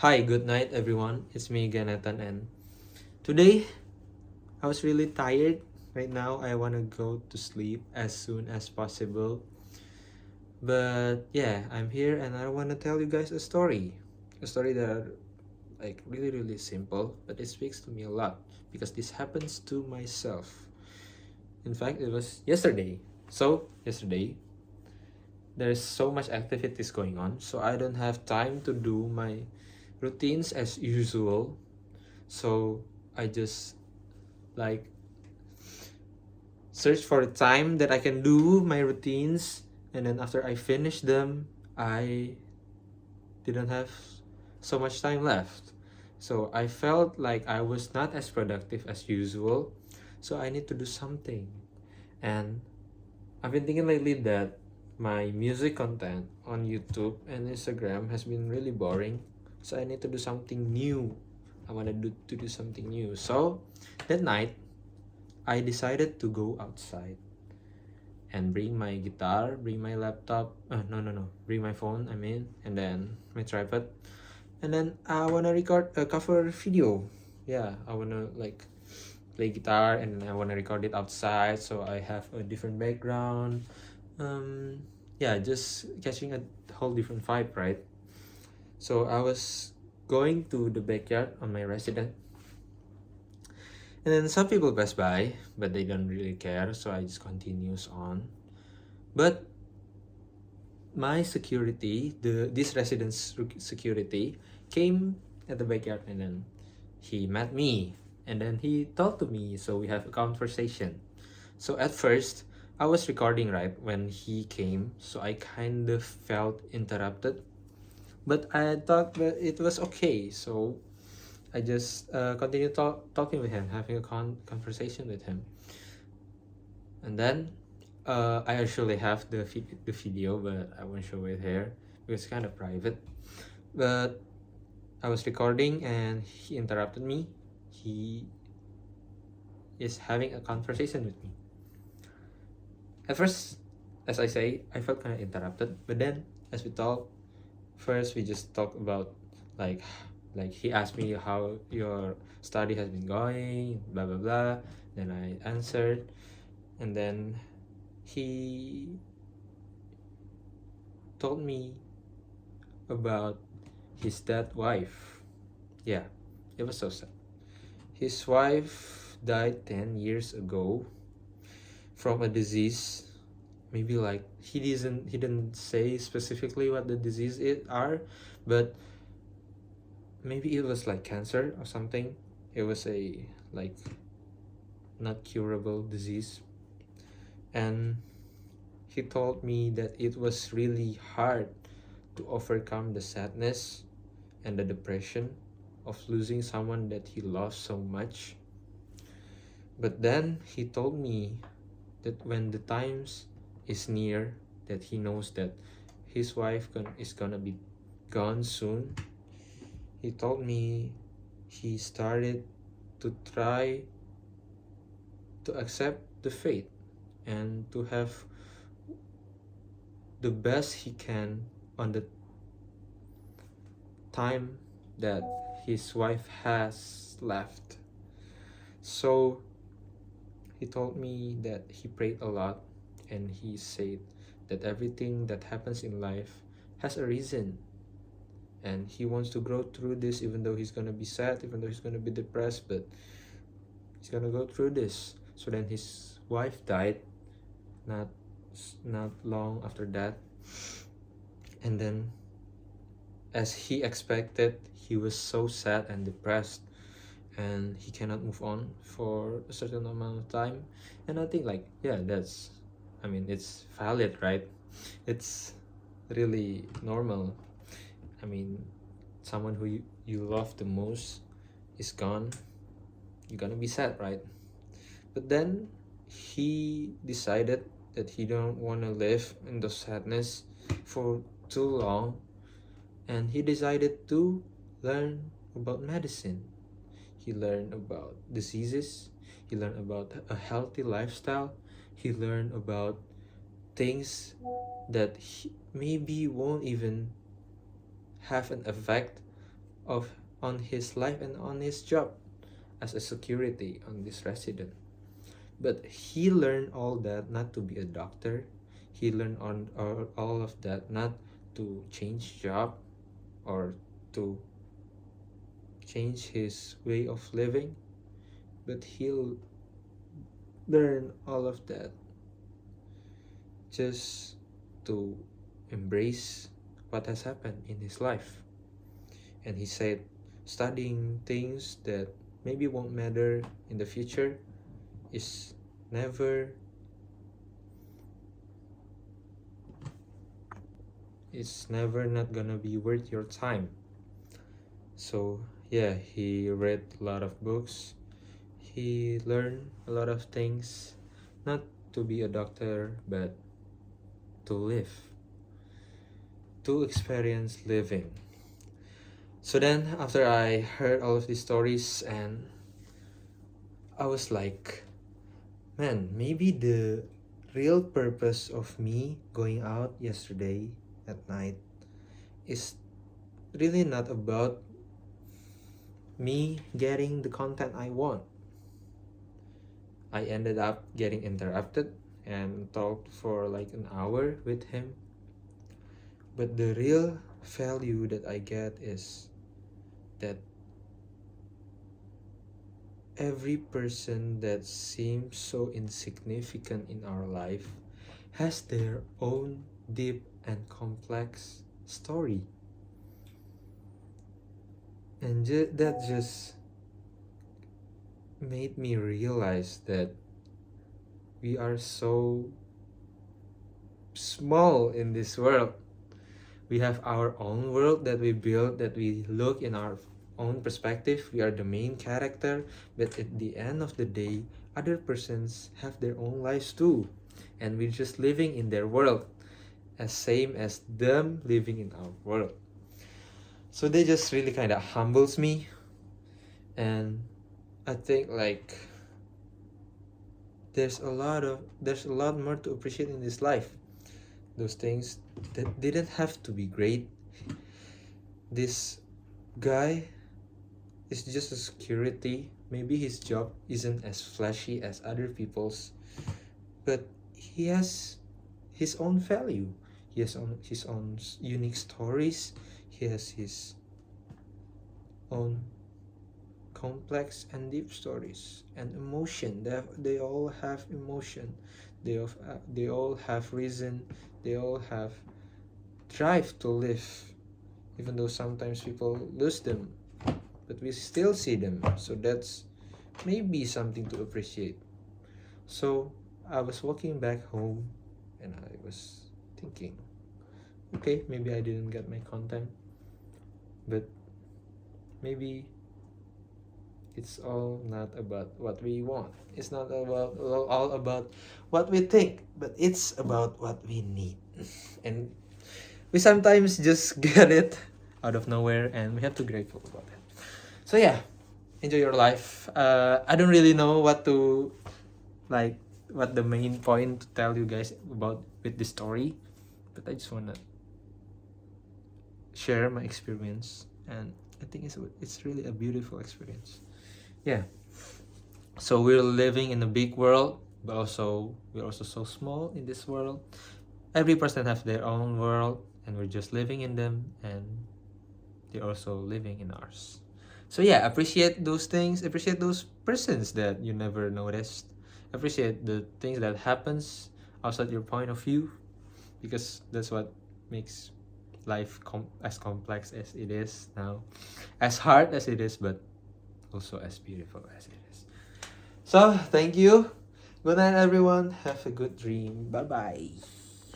Hi, good night, everyone. It's me again, Nathan, and today I was really tired. Right now, I want to go to sleep as soon as possible. But yeah, I'm here and I want to tell you guys a story. A story that really simple, but it speaks to me a lot because this happens to myself. In fact, it was yesterday. So, yesterday, there's so much activities going on, so I don't have time to do my routines as usual. So, I just like search for a time that I can do my routines, and then after I finish them, I didn't have so much time left. So I felt like I was not as productive as usual. So I need to do something. And I've been thinking lately that my music content on YouTube and Instagram has been really boring. So I need to do something new. I want to do something new. So that night, I decided to go outside and bring my guitar, bring my laptop. No, bring my phone. I mean, and then my tripod, and then I wanna record a cover video. Yeah, I wanna play guitar, and I wanna record it outside, so I have a different background. Yeah, just catching a whole different vibe, right? So I was going to the backyard on my residence, and then some people pass by, but they don't really care, so I just continues on. But my security, this residence security, came at the backyard, and then he met me, and then he talked to me, so we have a conversation. So at first, I was recording right when he came, so I kind of felt interrupted, but I thought that it was okay. So I just continued talking with him, having a conversation with him, and then I actually have the video, but I won't show it here because it's kind of private. But I was recording and he interrupted me. He is having a conversation with me. At first, as I say, I felt kind of interrupted. But then, as we talk, first we just talk about like like he asked me how your study has been going, blah blah blah. Then I answered, and then he told me about his dead wife. Yeah, it was so sad. His wife died 10 years ago from a disease. Maybe like he didn't say specifically what the disease it are, but maybe it was like cancer or something. It was a like not curable disease. And he told me that it was really hard to overcome the sadness and the depression of losing someone that he loves so much. But then he told me that when the times is near, that he knows that his wife is gonna be gone soon, he told me he started to try to accept the fate and to have the best he can on the time that his wife has left. So he told me that he prayed a lot, and he said that everything that happens in life has a reason, and he wants to grow through this, even though he's gonna be sad, even though he's gonna be depressed, but he's gonna go through this. So then his wife died not not long after that, and then as he expected, he was so sad and depressed, and he cannot move on for a certain amount of time. And I think like, yeah, that's, I mean, it's valid, right? It's really normal. I mean, someone who you love the most is gone, you're gonna be sad, right? But then he decided that he don't want to live in the sadness for too long, and he decided to learn about medicine. He learned about diseases, he learned about a healthy lifestyle, he learned about things that maybe won't even have an effect of on his life and on his job as a security on this resident. But he learned all that not to be a doctor. He learned on all of that not to change job or to change his way of living, but he'll learn all of that just to embrace what has happened in his life. And he said studying things that maybe won't matter in the future is never it's never not gonna be worth your time. So yeah, he read a lot of books. He learned a lot of things, not to be a doctor, but to live, to experience living. So then, after I heard all of these stories, and I was like, man, maybe the real purpose of me going out yesterday at night is really not about me getting the content I want. I ended up getting interrupted and talked for like an hour with him. But the real value that I get is that every person that seems so insignificant in our life has their own deep and complex story. And that just made me realize that we are so small in this world. We have our own world that we build, that we look in our own perspective. We are the main character, but at the end of the day, other persons have their own lives too, and we're just living in their world, as same as them living in our world. So they just really kind of humbles me, and I think like there's a lot more to appreciate in this life. Those things that didn't have to be great. This guy is just a security. Maybe his job isn't as flashy as other people's, but he has his own value. He has his own unique stories. He has his own complex and deep stories and emotion. They all have emotion. They all have reason. They all have drive to live, even though sometimes people lose them, but we still see them. So that's maybe something to appreciate. So I was walking back home and I was thinking, okay, maybe I didn't get my content, but maybe it's all not about what we want. It's not about all about what we think, but it's about what we need. And we sometimes just get it out of nowhere, and we have to be grateful about it. So yeah, enjoy your life. I don't really know what to like, what the main point to tell you guys about with this story, but I just wanna share my experience, and I think it's really a beautiful experience. Yeah. So we're living in a big world, but we're also so small in this world. Every person has their own world, and we're just living in them, and they're also living in ours. So yeah, appreciate those things. Appreciate those persons that you never noticed. Appreciate the things that happens outside your point of view, because that's what makes life as complex as it is now, as hard as it is, but also as beautiful as it is. So thank you. Good night, everyone. Have a good dream. Bye bye.